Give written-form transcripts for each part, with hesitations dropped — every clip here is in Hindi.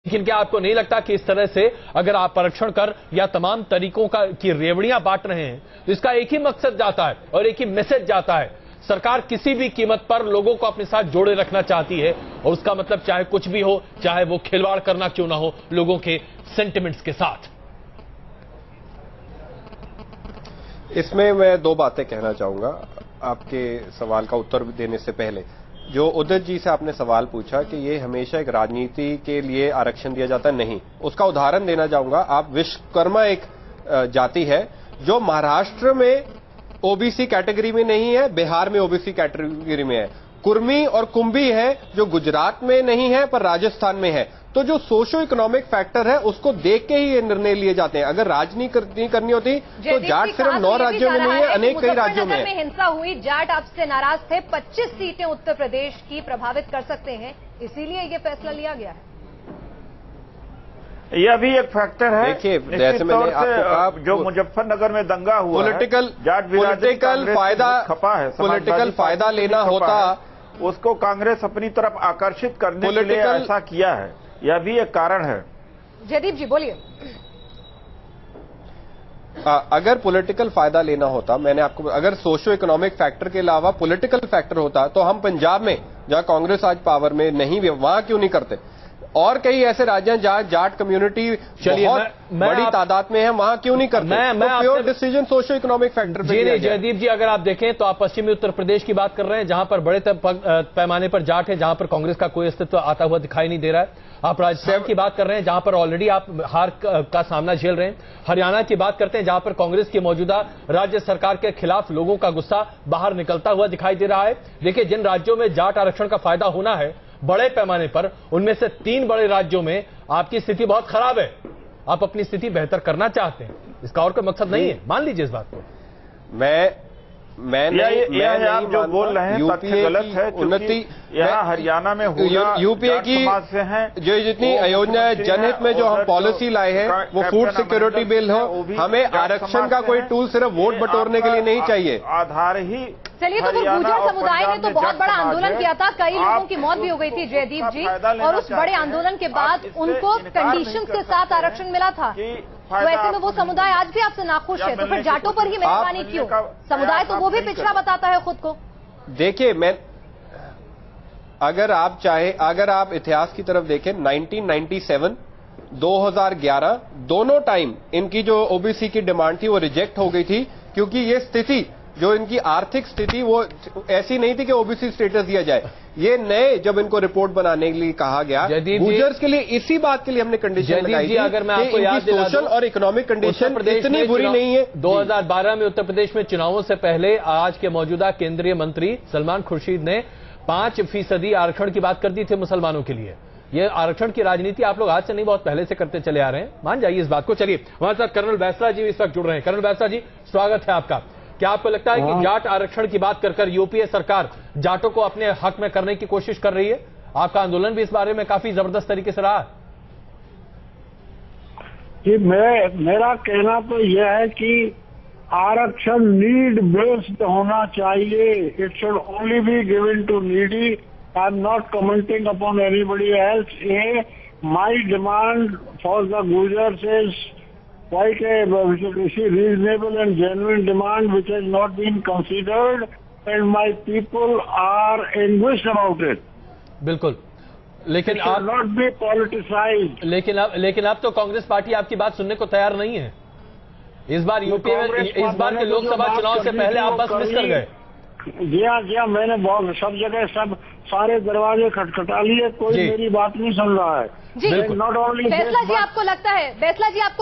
लेकिन क्या आपको नहीं लगता कि इस तरह से अगर आप आरक्षण कर या तमाम तरीकों की रेवड़ियां बांट रहे हैं तो इसका एक ही मकसद जाता है और एक ही मैसेज जाता है, सरकार किसी भी कीमत पर लोगों को अपने साथ जोड़े रखना चाहती है और उसका मतलब चाहे कुछ भी हो, चाहे वो खिलवाड़ करना क्यों ना हो लोगों के सेंटिमेंट्स के साथ। इसमें मैं दो बातें कहना चाहूंगा आपके सवाल का उत्तर देने से पहले। जो उदित जी से आपने सवाल पूछा कि ये हमेशा एक राजनीति के लिए आरक्षण दिया जाता है, नहीं। उसका उदाहरण देना चाहूंगा। आप विश्वकर्मा एक जाति है जो महाराष्ट्र में ओबीसी कैटेगरी में नहीं है, बिहार में ओबीसी कैटेगरी में है। कुर्मी और कुंभी है जो गुजरात में नहीं है पर राजस्थान में है। तो जो सोशो इकोनॉमिक फैक्टर है उसको देख के ही ये निर्णय लिए जाते हैं। अगर राजनीति करनी होती तो जाट सिर्फ 9 राज्यों में नहीं है, अनेक कई राज्यों में है। हिंसा हुई, जाट आपसे नाराज थे, 25 सीटें उत्तर प्रदेश की प्रभावित कर सकते हैं, इसीलिए ये फैसला लिया गया है। यह भी एक फैक्टर है। देखिए, जैसे मैंने आपको कहा, जो मुजफ्फरनगर में दंगा हुआ पॉलिटिकल फायदा लेना होता, उसको कांग्रेस अपनी तरफ आकर्षित करने के लिए ऐसा किया है, यह भी एक कारण है। जयदीप जी बोलिए। अगर पॉलिटिकल फायदा लेना होता, मैंने आपको, अगर सोशो इकोनॉमिक फैक्टर के अलावा पॉलिटिकल फैक्टर होता तो हम पंजाब में जहां कांग्रेस आज पावर में नहीं, वहां क्यों नहीं करते? और कई ऐसे राज्य हैं जहां जाट कम्युनिटी बहुत बड़ी तादाद में है, वहां क्यों नहीं करते? मैं pure decision socio economic factor पे नहीं। जयदीप जी, अगर आप देखें तो आप पश्चिमी उत्तर प्रदेश की बात कर रहे हैं जहां पर बड़े पैमाने पर जाट है, जहां पर कांग्रेस का कोई अस्तित्व आता हुआ दिखाई नहीं दे रहा है। आप राजस्थान की बात कर रहे हैं जहां पर ऑलरेडी आप हार का सामना झेल रहे हैं। हरियाणा की बात करते हैं जहां पर कांग्रेस की मौजूदा राज्य सरकार के खिलाफ लोगों का गुस्सा बाहर निकलता हुआ दिखाई दे रहा है। देखिए, जिन राज्यों में जाट आरक्षण का फायदा होना है बड़े पैमाने पर, उनमें से 3 बड़े राज्यों में आपकी स्थिति बहुत खराब है। आप अपनी स्थिति बेहतर करना चाहते हैं, इसका और कोई मकसद नहीं है, मान लीजिए इस बात को। मैं आप जो बोल रहे हैं तथ्य गलत है। उन्नति यहाँ हरियाणा में यूपीए की जो जितनी योजना है, जनहित में जो हम पॉलिसी लाए हैं, वो फूड सिक्योरिटी बिल हो, हमें आरक्षण का कोई टूल सिर्फ वोट बटोरने के लिए नहीं चाहिए। आधार ही चलिए, तो गुर्जर समुदाय ने तो बहुत बड़ा आंदोलन किया था, कई लोगों की मौत भी हो गई थी जयदीप जी, और उस बड़े आंदोलन के बाद उनको कंडीशन के साथ आरक्षण मिला था। तो ऐसे में वो समुदाय आज भी आपसे नाखुश है, तो फिर जाटों पर ही मेहरबानी क्यों? समुदाय तो वो भी पिछड़ा बताता है खुद को। देखिए, अगर आप इतिहास की तरफ देखें, 1997, 2011 दोनों टाइम इनकी जो ओबीसी की डिमांड थी वो रिजेक्ट हो गई थी, क्योंकि ये स्थिति, जो इनकी आर्थिक स्थिति, वो ऐसी नहीं थी कि ओबीसी स्टेटस दिया जाए। ये नए जब इनको रिपोर्ट बनाने के लिए कहा गया, गुर्जर्स के लिए इसी बात के लिए हमने कंडीशन लगाई थी। अगर मैं आपको याद दिला दूं, सोशल और इकोनॉमिक कंडीशन इतनी बुरी नहीं है। 2012 में उत्तर प्रदेश में चुनावों से पहले आज के मौजूदा केंद्रीय मंत्री सलमान खुर्शीद ने 5% आरक्षण की बात कर दी थी मुसलमानों के लिए। ये आरक्षण की राजनीति आप लोग आज से नहीं, बहुत पहले से करते चले आ रहे हैं, मान जाइए इस बात को। चलिए, हमारे साथ कर्नल बैसला जी इस वक्त जुड़ रहे हैं। कर्नल बैसला जी, स्वागत है आपका। क्या आपको लगता है कि जाट आरक्षण की बात कर यूपीए सरकार जाटों को अपने हक में करने की कोशिश कर रही है? आपका आंदोलन भी इस बारे में काफी जबरदस्त तरीके से रहा। कि मेरा कहना तो यह है कि आरक्षण नीड बेस्ड होना चाहिए। It should only be given to needy. I am not commenting upon anybody else. My demand for the Gujjars is quite a reasonable and genuine demand which has not been considered, and my people are anguished about it. बिल्कुल, लेकिन आप not be politicized. लेकिन अब तो कांग्रेस पार्टी आपकी बात सुनने को तैयार नहीं है। इस बार यूपी में, इस बार के लोकसभा चुनाव से पहले आप बस मिस कर गए। जी हाँ, मैंने बहुत सब जगह सारे दरवाजे खटखटा लिए, कोई मेरी बात नहीं सुन रहा है। जी, नॉट ओनली बैसला जी, आपको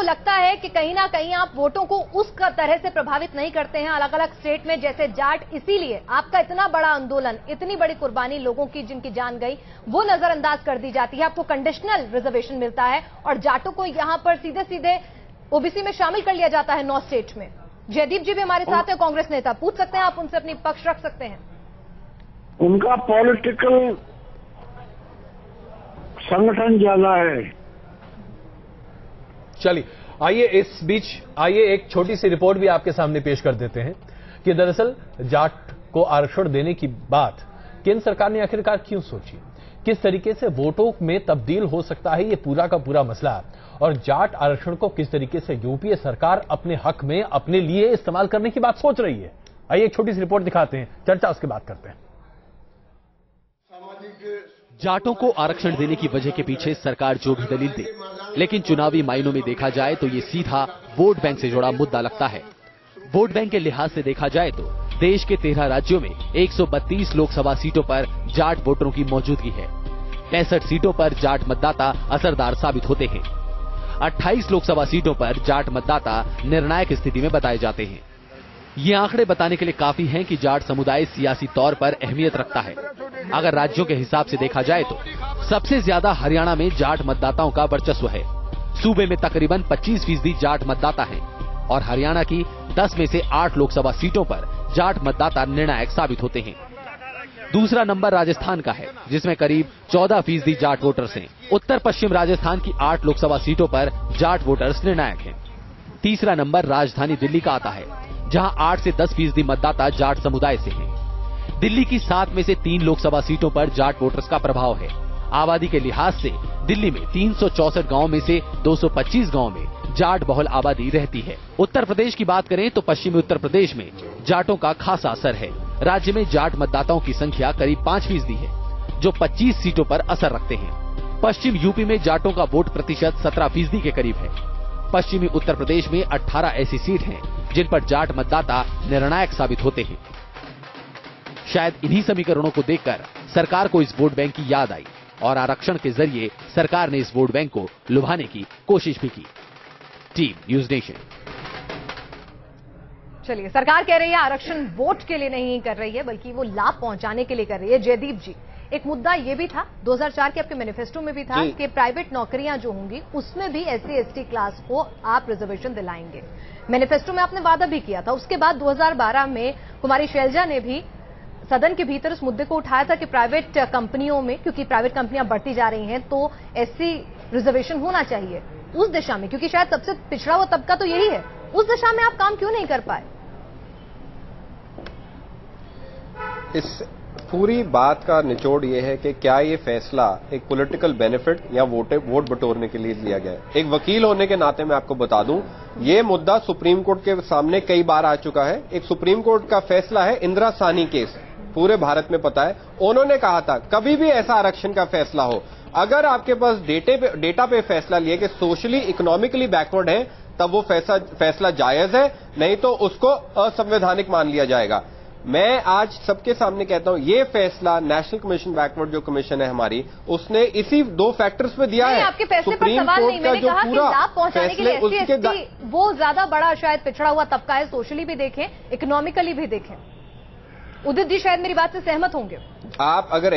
लगता है कि कहीं ना कहीं आप वोटों को उस तरह से प्रभावित नहीं करते हैं अलग अलग स्टेट में जैसे जाट, इसीलिए आपका इतना बड़ा आंदोलन, इतनी बड़ी कुर्बानी लोगों की जिनकी जान गई, वो नजरअंदाज कर दी जाती है। आपको कंडीशनल रिजर्वेशन मिलता है और जाटों को यहां पर सीधे सीधे ओबीसी में शामिल कर लिया जाता है 9 स्टेट में। जयदीप जी भी हमारे साथ है, कांग्रेस नेता, पूछ सकते हैं आप उनसे, अपनी पक्ष रख सकते हैं। उनका पॉलिटिकल संगठन ज्यादा है। चलिए, आइए इस बीच एक छोटी सी रिपोर्ट भी आपके सामने पेश कर देते हैं कि दरअसल जाट को आरक्षण देने की बात केंद्र सरकार ने आखिरकार क्यों सोची, किस तरीके से वोटों में तब्दील हो सकता है ये पूरा का पूरा मसला है, और जाट आरक्षण को किस तरीके से यूपीए सरकार अपने हक में अपने लिए इस्तेमाल करने की बात सोच रही है। आइए एक छोटी सी रिपोर्ट दिखाते हैं, चर्चा उसके बाद करते हैं। जाटों को आरक्षण देने की वजह के पीछे सरकार जो भी दलील दे, लेकिन चुनावी मायनों में देखा जाए तो ये सीधा वोट बैंक से जुड़ा मुद्दा लगता है। वोट बैंक के लिहाज से देखा जाए तो देश के 13 राज्यों में 132 लोकसभा सीटों पर जाट वोटरों की मौजूदगी है। 65 सीटों पर जाट मतदाता असरदार साबित होते हैं। 28 लोकसभा सीटों पर जाट मतदाता निर्णायक स्थिति में बताए जाते हैं। ये आंकड़े बताने के लिए काफी हैं कि जाट समुदाय सियासी तौर पर अहमियत रखता है। अगर राज्यों के हिसाब से देखा जाए तो सबसे ज्यादा हरियाणा में जाट मतदाताओं का वर्चस्व है। सूबे में तकरीबन 25% जाट मतदाता हैं और हरियाणा की 10 में से 8 लोकसभा सीटों पर जाट मतदाता निर्णायक साबित होते हैं। दूसरा नंबर राजस्थान का है, जिसमें करीब 14% जाट वोटर्स हैं। उत्तर पश्चिम राजस्थान की 8 लोकसभा सीटों पर जाट वोटर्स निर्णायक हैं। तीसरा नंबर राजधानी दिल्ली का आता है, जहां 8 से 10% मतदाता जाट समुदाय से हैं। दिल्ली की 7 में से 3 लोकसभा सीटों पर जाट वोटर्स का प्रभाव है। आबादी के लिहाज से दिल्ली में 364 गांव में से 225 गांव में जाट बहुल आबादी रहती है। उत्तर प्रदेश की बात करें तो पश्चिमी उत्तर प्रदेश में जाटों का खासा असर है। राज्य में जाट मतदाताओं की संख्या करीब 5% है, जो 25 सीटों पर असर रखते हैं। पश्चिम यूपी में जाटों का वोट प्रतिशत 17% के करीब है। पश्चिमी उत्तर प्रदेश में 18 ऐसी सीट हैं जिन पर जाट मतदाता निर्णायक साबित होते हैं। शायद इन्हीं समीकरणों को देखकर सरकार को इस वोट बैंक की याद आई और आरक्षण के जरिए सरकार ने इस वोट बैंक को लुभाने की कोशिश भी की। Team news nation. चलिए, सरकार कह रही है आरक्षण वोट के लिए नहीं कर रही है, बल्कि वो लाभ पहुंचाने के लिए कर रही है। जयदीप जी, एक मुद्दा ये भी था 2004 के आपके मैनिफेस्टो में भी था कि प्राइवेट नौकरियां जो होंगी उसमें भी SC/ST क्लास को आप रिजर्वेशन दिलाएंगे। मैनिफेस्टो में आपने वादा भी किया था। उसके बाद 2012 में कुमारी शैलजा ने भी सदन के भीतर उस मुद्दे को उठाया था कि प्राइवेट कंपनियों में, क्योंकि प्राइवेट कंपनियां बढ़ती जा रही हैं, तो SC रिजर्वेशन होना चाहिए उस दिशा में, क्योंकि शायद सबसे पिछड़ा हुआ तबका तो यही है। उस दिशा में आप काम क्यों नहीं कर पाए? इस पूरी बात का निचोड़ ये है कि क्या ये फैसला एक पॉलिटिकल बेनिफिट या वोट बटोरने के लिए लिया गया है। एक वकील होने के नाते मैं आपको बता दूं, ये मुद्दा सुप्रीम कोर्ट के सामने कई बार आ चुका है। एक सुप्रीम कोर्ट का फैसला है इंदिरा साहनी केस, पूरे भारत में पता है। उन्होंने कहा था कभी भी ऐसा आरक्षण का फैसला हो, अगर आपके पास डेटा पे फैसला लिए कि सोशली इकोनॉमिकली बैकवर्ड है, तब वो फैसला जायज है, नहीं तो उसको असंवैधानिक मान लिया जाएगा। मैं आज सबके सामने कहता हूं, ये फैसला नेशनल कमीशन बैकवर्ड जो कमीशन है हमारी, उसने इसी 2 फैक्टर्स पे दिया है। आपके फैसले पर सवाल नहीं, मैंने कहा कि लाभ पहुंचाने के लिए SC/ST वो ज्यादा बड़ा शायद पिछड़ा हुआ तबका है। सोशली भी देखें, इकोनॉमिकली भी देखें। उदित जी शायद मेरी बात से सहमत होंगे। आप अगर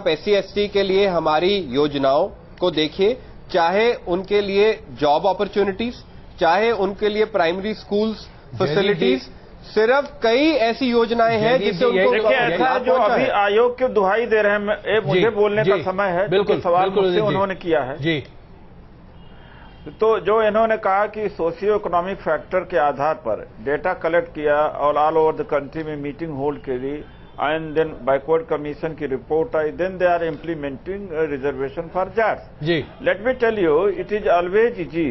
SC/ST के लिए हमारी योजनाओं को देखिए, चाहे उनके लिए जॉब अपॉर्चुनिटीज, चाहे उनके लिए प्राइमरी स्कूल्स फैसिलिटीज, सिर्फ कई ऐसी योजनाएं हैं जिससे उनको ऐसा जो अभी आयोग की दुहाई दे रहे हैं। मुझे बोलने का समय है, बिल्कुल सवाल मुझसे उन्होंने किया है जी। तो जो इन्होंने कहा कि सोशियो इकोनॉमिक फैक्टर के आधार पर डेटा कलेक्ट किया और ऑल ओवर द कंट्री में मीटिंग होल्ड करी, एंड देन बैकवर्ड कमीशन की रिपोर्ट आई, then they are implementing reservation for Jats ji. Let me tell you, it is always easy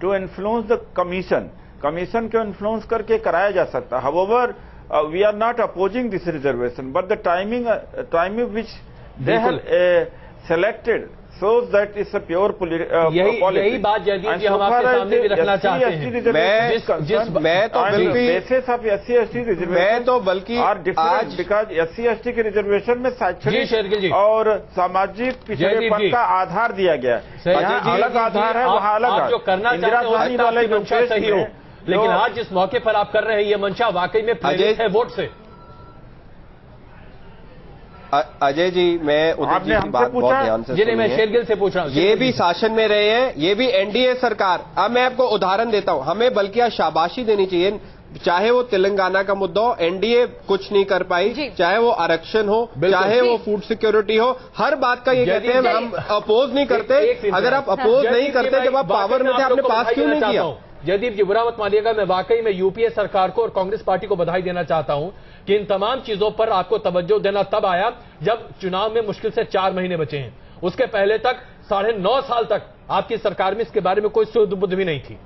to influence the commission. Commission को इन्फ्लुएंस करके कराया जा सकता। However we are not opposing this reservation, but the timing which they have selected shows that it's a pure politics। यही बात जयदीप जी हम आपके सामने भी रखना चाहते हैं। मैं तो बल्कि आज बिकॉज SC/ST के रिजर्वेशन में शैक्षणिक और सामाजिक पिछड़ेपन का आधार दिया गया है। यहाँ अलग आधार है, वहाँ अलग है। जो करना चाहते हैं मंशा सही हो, लेकिन आज जिस मौके पर आप कर रहे हैं ये मंशा वाकई में प्रेरित है वोट से। अजय जी, मैं उदित जी की बात बहुत ध्यान से सुनी मैं शेरगिल से पूछ रहा हूं। ये भी शासन में रहे हैं, ये भी NDA सरकार। अब मैं आपको उदाहरण देता हूं, हमें बल्कि शाबाशी देनी चाहिए। चाहे वो तेलंगाना का मुद्दा हो, NDA कुछ नहीं कर पाई, चाहे वो आरक्षण हो, चाहे वो फूड सिक्योरिटी हो, हर बात का ये कहते हैं हम अपोज नहीं करते। अगर आप अपोज नहीं करते, जब आप पावर में थे, आपने पास क्यों नहीं किया? जयदीप जी बुरा मत मानिएगा, मैं वाकई में यूपीए सरकार को और कांग्रेस पार्टी को बधाई देना चाहता हूं कि इन तमाम चीजों पर आपको तवज्जो देना तब आया जब चुनाव में मुश्किल से 4 महीने बचे हैं। उसके पहले तक 9.5 साल तक आपकी सरकार में इसके बारे में कोई सुध बुध भी नहीं थी।